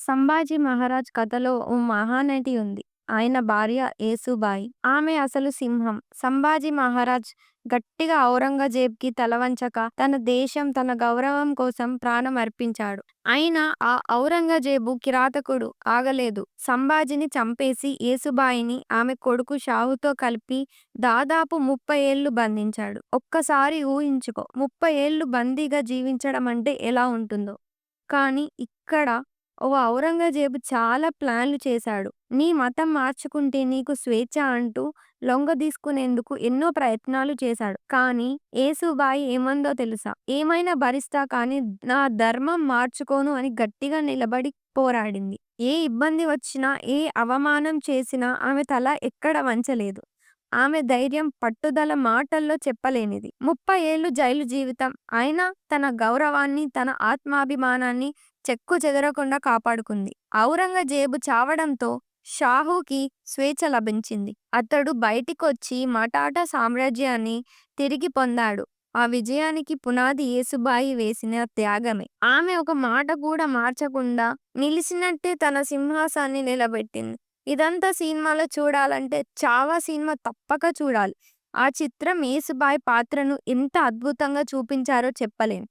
సంభాజీ మహారాజ్ కథలో ఓ మహానటి ఉంది. ఆయన భార్య యేసుబాయి. ఆమె అసలు సింహం. సంభాజీ మహారాజ్ గట్టిగా ఔరంగజేబ్‌కి తలవంచక తన దేశం, తన గౌరవం కోసం ప్రాణం అర్పించాడు. అయినా ఆ ఔరంగజేబు కిరాతకుడు ఆగలేదు. సంభాజీని చంపేసి యేసుబాయిని, ఆమె కొడుకు షాహుతో కలిపి దాదాపు 30 ఏళ్లు బంధించాడు. ఒక్కసారి ఊహించుకో 30 ఏళ్లు బందీగా జీవించడం అంటే ఎలా ఉంటుందో. కానీ ఇక్కడ ఓ ఔరంగజేబు చాలా ప్లాన్లు చేశాడు. నీ మతం మార్చుకుంటే నీకు స్వేచ్ఛ అంటూ లొంగదీసుకునేందుకు ఎన్నో ప్రయత్నాలు చేశాడు. కానీ యేసుబాయి ఏమందో తెలుసా? ఏమైనా భరిస్తా కానీ నా ధర్మం మార్చుకోను అని గట్టిగా నిలబడి పోరాడింది. ఏ ఇబ్బంది వచ్చినా, ఏ అవమానం చేసినా ఆమె తల ఎక్కడ వంచలేదు. ఆమె ధైర్యం, పట్టుదల మాటల్లో చెప్పలేనిది. 30 ఏళ్లు జైలు జీవితం. అయినా తన గౌరవాన్ని, తన ఆత్మాభిమానాన్ని చెక్కుచెదరకుండా కాపాడుకుంది. ఔరంగజేబు చావడంతో షాహుకి స్వేచ్ఛ లభించింది. అతడు బయటికొచ్చి మటాటా సామ్రాజ్యాన్ని తిరిగి పొందాడు. ఆ విజయానికి పునాది యేసుబాయి వేసిన త్యాగమే. ఆమె ఒక మాట కూడా మార్చకుండా నిలిచినట్టే తన సింహాసాన్ని నిలబెట్టింది. ఇదంతా సినిమాలో చూడాలంటే 'చావా' సినిమా తప్పక చూడాలి. ఆ చిత్రం యేసుబాయి పాత్రను ఎంత అద్భుతంగా చూపించారో చెప్పలేం.